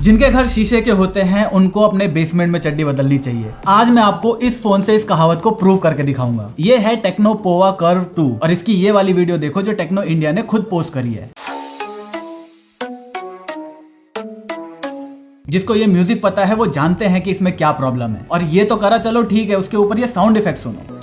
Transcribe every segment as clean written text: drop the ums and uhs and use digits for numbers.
जिनके घर शीशे के होते हैं उनको अपने बेसमेंट में चड्डी बदलनी चाहिए। आज मैं आपको इस फोन से इस कहावत को प्रूव करके दिखाऊंगा। ये है टेक्नो पोवा कर्व 2 और इसकी ये वाली वीडियो देखो जो टेक्नो इंडिया ने खुद पोस्ट करी है। जिसको ये म्यूजिक पता है वो जानते हैं कि इसमें क्या प्रॉब्लम है, और ये तो करा चलो ठीक है, उसके ऊपर ये साउंड इफेक्ट सुनो।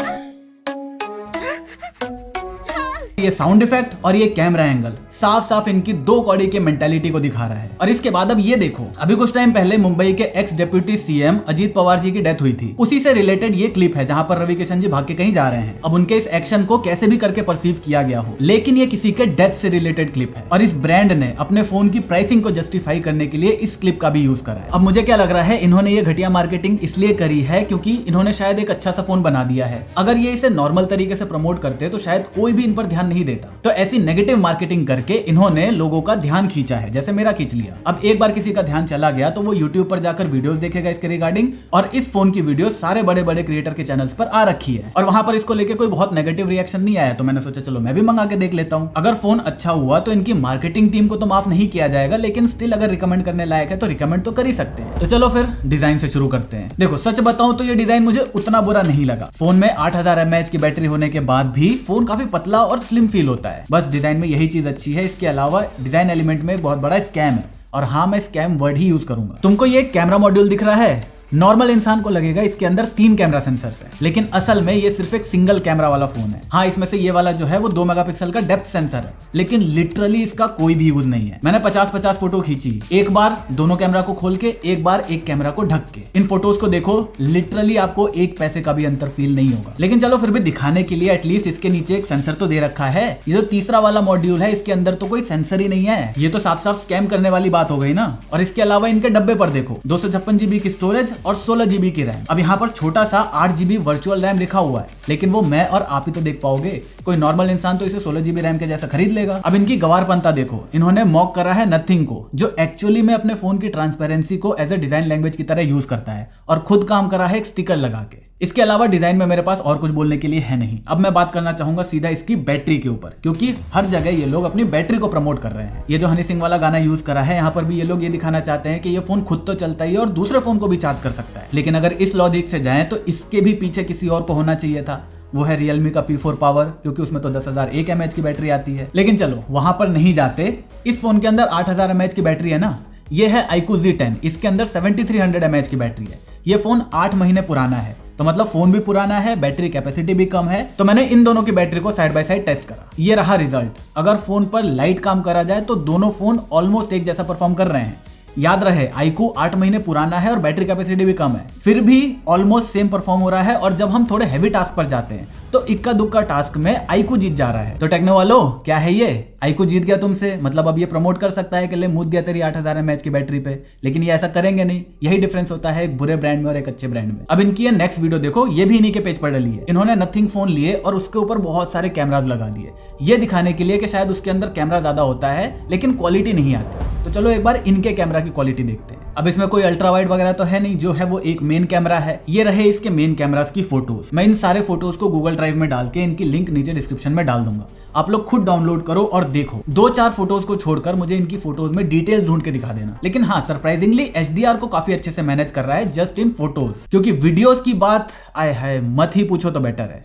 ये साउंड इफेक्ट और ये कैमरा एंगल साफ साफ इनकी दो कौड़ी के मेंटालिटी को दिखा रहा है। और इसके बाद अब ये देखो, अभी कुछ टाइम पहले मुंबई के ex deputy CM Ajit Pawar ji की डेथ हुई थी। उसी से रिलेटेड ये क्लिप है जहां पर रवि किशन जी भाग के कहीं जा रहे हैं। अब उनके इस एक्शन को कैसे भी करके परसीव किया गया हो, लेकिन ये किसी के डेथ से रिलेटेड क्लिप है और इस ब्रांड ने अपने फोन की प्राइसिंग को जस्टिफाई करने के लिए इस क्लिप का भी यूज करा है। अब मुझे क्या लग रहा है, इन्होंने ये घटिया मार्केटिंग इसलिए करी है क्योंकि इन्होंने शायद एक अच्छा सा फोन बना दिया है। अगर ये इसे नॉर्मल तरीके से प्रमोट करते तो शायद कोई भी इन पर ध्यान नहीं देता। तो ऐसी नेगेटिव मार्केटिंग करके इन्होंने लोगों का ध्यान खींचा है, जैसे मेरा खींच लिया। अब एक बार किसी का ध्यान चला गया तो वो YouTube पर जाकर वीडियोस देखेगा इसके रिगार्डिंग, और इस फोन की वीडियो सारे बड़े बड़े क्रिएटर के चैनल्स पर आ रखी है और वहां पर इसको लेके कोई बहुत नेगेटिव रिएक्शन नहीं आया। तो मैंने सोचा चलो मैं भी मंगा के देख लेता हूं। अगर फोन अच्छा हुआ तो इनकी मार्केटिंग टीम को तो माफ नहीं किया जाएगा, लेकिन स्टिल अगर रिकमेंड करने लायक है तो रिकमेंड तो कर ही सकते हैं। तो चलो फिर डिजाइन से शुरू करते हैं। देखो सच बताऊं तो ये डिजाइन मुझे उतना बुरा नहीं लगा। फोन में 8000 mAh की बैटरी होने के बाद भी फोन काफी पतला और स्लिम फील होता है। बस डिजाइन में यही चीज अच्छी है। इसके अलावा डिजाइन एलिमेंट में एक बहुत बड़ा स्कैम है, और हाँ मैं स्कैम वर्ड ही यूज करूंगा। तुमको ये कैमरा मॉड्यूल दिख रहा है, नॉर्मल इंसान को लगेगा इसके अंदर 3 कैमरा सेंसर्स हैं, लेकिन असल में ये सिर्फ एक सिंगल कैमरा वाला फोन है। हाँ इसमें से ये वाला जो है वो 2 मेगापिक्सल का डेप्थ सेंसर है, लेकिन लिटरली इसका कोई भी यूज नहीं है। मैंने 50-50 फोटो खींची, एक बार दोनों कैमरा को खोल के, एक बार एक कैमरा को ढक के। इन फोटोज को देखो, लिटरली आपको एक पैसे का भी अंतर फील नहीं होगा। लेकिन चलो फिर भी दिखाने के लिए एटलीस्ट इसके नीचे एक सेंसर तो दे रखा है। ये जो तीसरा वाला मॉड्यूल है इसके अंदर तो कोई सेंसर ही नहीं है। ये तो साफ साफ स्कैम करने वाली बात हो गई ना। और इसके अलावा इनके डब्बे पर देखो 256 GB की स्टोरेज और 16 GB की रैम। अब यहाँ पर छोटा सा 8 GB वर्चुअल रैम लिखा हुआ है, लेकिन वो मैं और आप ही तो देख पाओगे। कोई नॉर्मल इंसान तो इसे 16 GB रैम के जैसा खरीद लेगा। अब इनकी गवारपंता देखो, इन्होंने मॉक करा है नथिंग को, जो एक्चुअली में अपने फोन की ट्रांसपेरेंसी को एज ए डिजाइन लैंग्वेज की तरह यूज करता है, और खुद काम करा है एक स्टिकर लगा के। इसके अलावा डिजाइन में मेरे पास और कुछ बोलने के लिए है नहीं। अब मैं बात करना चाहूंगा सीधा इसकी बैटरी के ऊपर, क्योंकि हर जगह ये लोग अपनी बैटरी को प्रमोट कर रहे हैं। ये जो हनी सिंह वाला गाना यूज करा है, यहाँ पर भी ये लोग ये दिखाना चाहते हैं कि ये फोन खुद तो चलता ही है और दूसरे फोन को भी चार्ज कर सकता है। लेकिन अगर इस लॉजिक से जाएं तो इसके भी पीछे किसी और को होना चाहिए था। वो है Realme का P4 पावर, क्योंकि उसमें तो 10,001 mAh की बैटरी आती है। लेकिन चलो वहां पर नहीं जाते। इस फोन के अंदर 8000 mAh की बैटरी है ना। ये है iQOO Z10, इसके अंदर 7300 mAh की बैटरी है। ये फोन 8 महीने पुराना है, तो मतलब फोन भी पुराना है, बैटरी कैपेसिटी भी कम है। तो मैंने इन दोनों की बैटरी को साइड बाय साइड टेस्ट करा। ये रहा रिजल्ट। अगर फोन पर लाइट काम करा जाए तो दोनों फोन ऑलमोस्ट एक जैसा परफॉर्म कर रहे हैं। याद रहे iQOO 8 महीने पुराना है और बैटरी कैपेसिटी भी कम है, फिर भी ऑलमोस्ट सेम परफॉर्म हो रहा है। और जब हम थोड़े हैवी टास्क पर जाते हैं तो इक्का दुक्का टास्क में iQOO जीत जा रहा है। तो टेक्नो वालों क्या है ये, iQOO जीत गया तुमसे, मतलब अब ये प्रमोट कर सकता है कि ले मुझ गया तेरी 8000 mAh की बैटरी पे, लेकिन ये ऐसा करेंगे नहीं। यही डिफरेंस होता है एक बुरे ब्रांड में और एक अच्छे ब्रांड में। अब इनकी नेक्स्ट वीडियो देखो, ये भी इन्हीं के पेज पर डली है। इन्होंने नथिंग फोन लिए और उसके ऊपर बहुत सारे कैमराज लगा दिए, ये दिखाने के लिए कि शायद उसके अंदर कैमरा ज्यादा होता है लेकिन क्वालिटी नहीं आती। तो चलो एक बार इनके कैमरा की क्वालिटी देखते हैं। अब इसमें कोई अल्ट्रा वाइड वगैरह तो है नहीं, जो है वो एक मेन कैमरा है। ये रहे इसके मेन कैमरास की फोटोज। मैं इन सारे फोटोज को गूगल ड्राइव में डाल के इनकी लिंक नीचे डिस्क्रिप्शन में डाल दूंगा, आप लोग खुद डाउनलोड करो और देखो। 2-4 फोटोज को छोड़कर मुझे इनकी फोटोज में डिटेल्स ढूंढ के दिखा देना। लेकिन हाँ, सरप्राइजिंगली HDR को काफी अच्छे से मैनेज कर रहा है जस्ट इन फोटोज, क्योंकि वीडियोस की बात आए है मत ही पूछो तो बेटर है।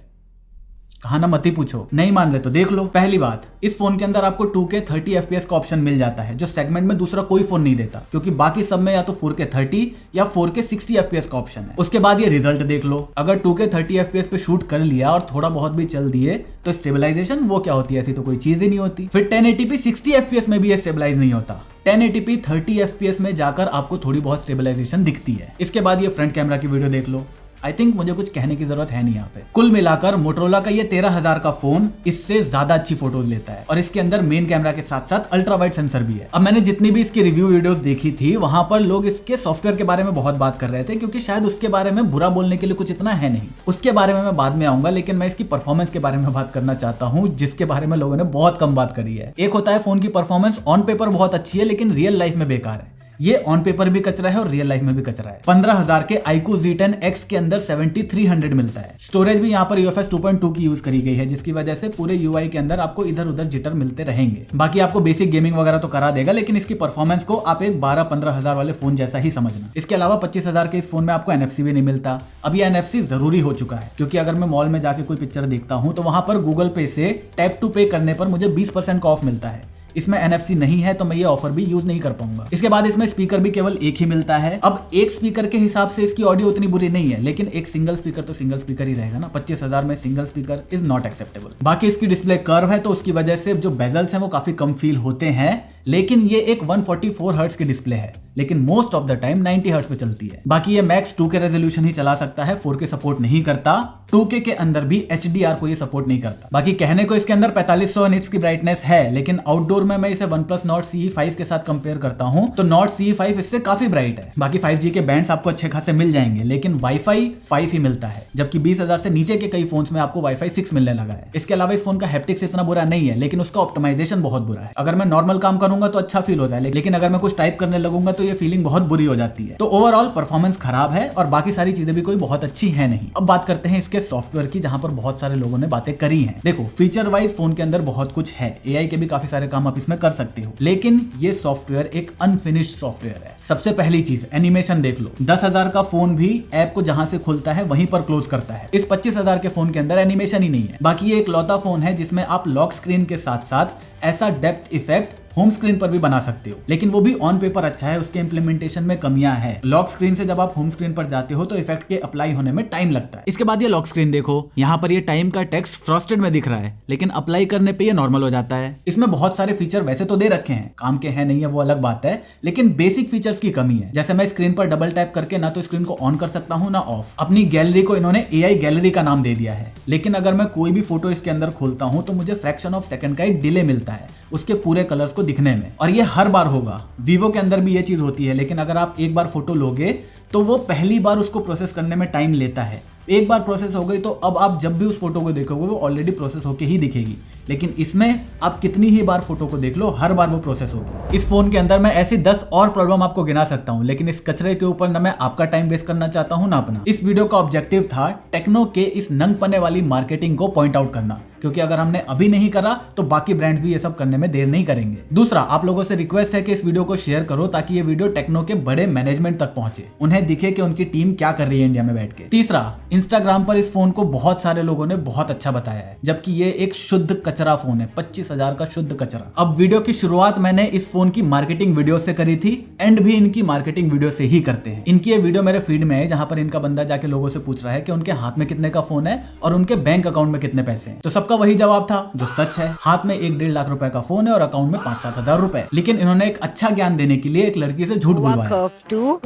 कहा ना मत ही पूछो, नहीं मान रहे तो देख लो। पहली बात, इस फोन के अंदर आपको 2K 30 FPS का ऑप्शन मिल जाता है, जो सेगमेंट में दूसरा कोई फोन नहीं देता, क्योंकि बाकी सब में या तो 4K 30 या 4K 60 FPS का ऑप्शन है। उसके बाद ये रिजल्ट देख लो, अगर 2K 30 FPS पे शूट कर लिया और थोड़ा बहुत भी चल दिए तो स्टेबलाइजेशन वो क्या होती है, ऐसी तो कोई चीज ही नहीं होती। फिर 1080p 60 FPS में भी ये स्टेबलाइज नहीं होता। 1080p 30 FPS में जाकर आपको थोड़ी बहुत स्टेबलाइजेशन दिखती है। इसके बाद ये फ्रंट कैमरा की वीडियो देख लो। आई थिंक मुझे कुछ कहने की जरूरत है नहीं यहाँ पे। कुल मिलाकर मोटरोला का ये 13,000 का फोन इससे ज्यादा अच्छी फोटोज लेता है, और इसके अंदर मेन कैमरा के साथ साथ अल्ट्रा वाइड सेंसर भी है। अब मैंने जितनी भी इसकी रिव्यू वीडियोस देखी थी, वहां पर लोग इसके सॉफ्टवेयर के बारे में बहुत बात कर रहे थे, क्योंकि शायद उसके बारे में बुरा बोलने के लिए कुछ इतना है नहीं। उसके बारे में मैं बाद में आऊंगा, लेकिन मैं इसकी परफॉर्मेंस के बारे में बात करना चाहता हूँ, जिसके बारे में लोगों ने बहुत कम बात करी है। एक होता है फोन की परफॉर्मेंस ऑन पेपर बहुत अच्छी है लेकिन रियल लाइफ में बेकार है, ये ऑन पेपर भी कचरा है और रियल लाइफ में भी कचरा है। 15,000 के iQOO Z10X के अंदर 7300 मिलता है। स्टोरेज भी यहाँ पर UFS 2.2 की यूज करी गई है, जिसकी वजह से पूरे UI के अंदर आपको इधर उधर जिटर मिलते रहेंगे। बाकी आपको बेसिक गेमिंग वगैरह तो करा देगा, लेकिन इसकी परफॉर्मेंस को आप एक 12-15 वाले फोन जैसा ही समझना। इसके अलावा 25,000 के इस फोन में आपको NFC भी नहीं मिलता। अब ये NFC जरूरी हो चुका है, क्योंकि अगर मैं मॉल में जाके कोई पिक्चर देखता हूँ तो वहां पर गूगल पे से टैप टू पे करने पर मुझे 20% का ऑफ मिलता है। इसमें NFC नहीं है तो मैं ये ऑफर भी यूज नहीं कर पाऊंगा। इसके बाद इसमें स्पीकर भी केवल एक ही मिलता है। अब एक स्पीकर के हिसाब से इसकी ऑडियो उतनी बुरी नहीं है, लेकिन एक सिंगल स्पीकर तो सिंगल स्पीकर ही रहेगा ना। 25,000 में single speaker is not acceptable. बाकी इसकी डिस्प्ले कर्व है तो उसकी वजह से जो बेजल्स हैं वो काफी कम फील होते हैं, लेकिन ये एक 144 हर्ट्ज की डिस्प्ले है, लेकिन most of the time 90 hertz पे चलती है। बाकी ये मैक्स 2K रेजोल्यूशन ही चला सकता है, 4K सपोर्ट नहीं करता। 2K के अंदर भी HDR को ये सपोर्ट नहीं करता। बाकी कहने को इसके अंदर 4500 निट्स की ब्राइटनेस है, लेकिन आउटडोर में मैं इसे OnePlus Nord CE5 के साथ कंपेयर करता हूं तो Nord CE5 इससे काफी ब्राइट है। बाकी 5G के बैंड्स आपको अच्छे खासे मिल जाएंगे, लेकिन Wi-Fi 5 ही मिलता है, जबकि 20,000 से नीचे के कई फोन्स में आपको Wi-Fi 6 मिलने लगा है। इसके अलावा इस फोन का हैप्टिक्स इतना बुरा नहीं है, लेकिन उसका ऑप्टिमाइजेशन बहुत बुरा है। अगर मैं नॉर्मल काम करूंगा तो अच्छा फील होता है, लेकिन अगर मैं कुछ टाइप करने लगूंगा तो ये फीलिंग बहुत बुरी हो जाती है। तो ओवरऑल परफॉर्मेंस खराब है और बाकी सारी चीजें भी कोई बहुत अच्छी है नहीं। अब बात करते हैं इसके सॉफ्टवेयर की, जहां पर बहुत सारे लोगों ने बातें करी हैं। देखो, फीचर वाइज फोन के अंदर बहुत कुछ है, AI के भी काफी सारे काम आप इसमें कर सकते हो, लेकिन ये सॉफ्टवेयर एक अनफिनिश्ड सॉफ्टवेयर है। सबसे पहली चीज एनिमेशन देख लो। 10,000 का फोन भी ऐप को जहां से खुलता है वहीं पर क्लोज करता है। इस 25,000 के फोन के अंदर एनिमेशन ही नहीं है। बाकी ये एक लौता फोन है जिसमें आप लॉक स्क्रीन के साथ साथ ऐसा डेप्थ इफेक्ट होम स्क्रीन पर भी बना सकते हो, लेकिन वो भी ऑन पेपर अच्छा है, उसके इंप्लीमेंटेशन में कमियां हैं। लॉक स्क्रीन से जब आप होम स्क्रीन पर जाते हो तो इफेक्ट के अप्लाई होने में टाइम लगता है। इसके बाद ये लॉक स्क्रीन देखो, यहाँ पर ये टाइम का टेक्स्ट फ्रॉस्टेड में दिख रहा है, लेकिन अप्लाई करने पे ये नॉर्मल हो जाता है। इसमें बहुत सारे फीचर वैसे तो दे रखे हैं, काम के हैं नहीं है वो अलग बात है, लेकिन बेसिक फीचर्स की कमी है। जैसे मैं स्क्रीन पर डबल टैप करके ना तो स्क्रीन को ऑन कर सकता हूँ ना ऑफ। अपनी गैलरी को इन्होंने AI गैलरी का नाम दे दिया है, लेकिन अगर मैं कोई भी फोटो इसके अंदर खोलता हूँ तो मुझे फ्रैक्शन ऑफ सेकंड का एक डिले मिलता है उसके पूरे कलर्स को दिखने में, और ये हर बार होगा। वीवो के अंदर भी ये चीज होती है, लेकिन अगर आप एक बार फोटो लोगे तो वो पहली बार उसको प्रोसेस करने में टाइम लेता है। एक बार प्रोसेस हो गई तो अब आप जब भी उस फोटो को देखोगे वो ऑलरेडी प्रोसेस होके ही दिखेगी, लेकिन इसमें आप कितनी ही बार फोटो को देख लो हर बार वो प्रोसेस होगी। इस फोन के अंदर मैं ऐसी 10 और प्रॉब्लम आपको गिना सकता हूं, लेकिन इस कचरे के ऊपर ना मैं आपका टाइम वेस्ट करना चाहता हूं ना अपना। इस वीडियो का ऑब्जेक्टिव था टेक्नो के इस नंगपने वाली मार्केटिंग को पॉइंट आउट करना, क्योंकि अगर हमने अभी नहीं करा तो बाकी ब्रांड्स भी ये सब करने में देर नहीं करेंगे। दूसरा, आप लोगों से रिक्वेस्ट है कि इस वीडियो को शेयर करो ताकि ये वीडियो टेक्नो के बड़े मैनेजमेंट तक पहुंचे, उन्हें दिखे कि उनकी टीम क्या कर रही है इंडिया में बैठ के। तीसरा, इंस्टाग्राम पर इस फोन को बहुत सारे लोगों ने बहुत अच्छा बताया है, जबकि ये एक शुद्ध कचरा फोन है, 25,000 का शुद्ध कचरा। अब वीडियो की शुरुआत मैंने इस फोन की मार्केटिंग वीडियो से करी थी, एंड भी इनकी मार्केटिंग वीडियो से ही करते हैं। इनकी ये वीडियो मेरे फीड में है, जहां पर इनका बंदा जाके लोगों से पूछ रहा है कि उनके हाथ में कितने का फोन है और उनके बैंक अकाउंट में कितने पैसे हैं। तो सबका वही जवाब था जो सच है, हाथ में 1-1.5 लाख रुपए का फोन है और अकाउंट में 5-7 हजार रुपए। लेकिन इन्होंने एक अच्छा ज्ञान देने के लिए एक लड़की से झूठ बुलवाया।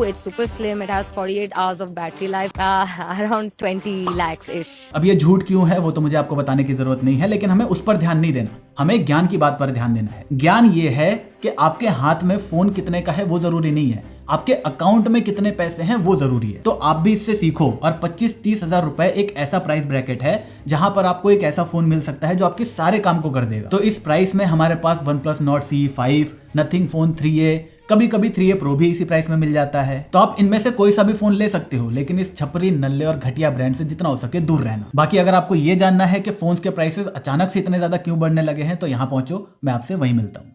It's super slim. It has 48 hours of battery life. Around 20 lakhs ish. अब ये झूठ क्यों है वो तो मुझे आपको बताने की जरूरत नहीं है, लेकिन हमें उस पर ध्यान नहीं देना, हमें ज्ञान की बात पर ध्यान देना है। ज्ञान ये है कि आपके हाथ में फोन कितने का है वो जरूरी नहीं है, आपके अकाउंट में कितने पैसे हैं वो जरूरी है। तो आप भी इससे सीखो, और 25-30 हजार रुपए एक ऐसा प्राइस ब्रैकेट है जहां पर आपको एक ऐसा फोन मिल सकता है जो आपके सारे काम को कर देगा। तो इस प्राइस में हमारे पास OnePlus Nord CE5, Nothing Phone 3A, कभी कभी 3A Pro भी इसी प्राइस में मिल जाता है। तो आप इनमें से कोई सा भी फोन ले सकते हो, लेकिन इस छपरी, नल्ले और घटिया ब्रांड से जितना हो सके दूर रहना। बाकी अगर आपको ये जानना है कि फोन्स के प्राइसेस अचानक से इतने ज्यादा क्यों बढ़ने लगे हैं तो यहाँ पहुंचो, मैं आपसे वहीं मिलता हूँ।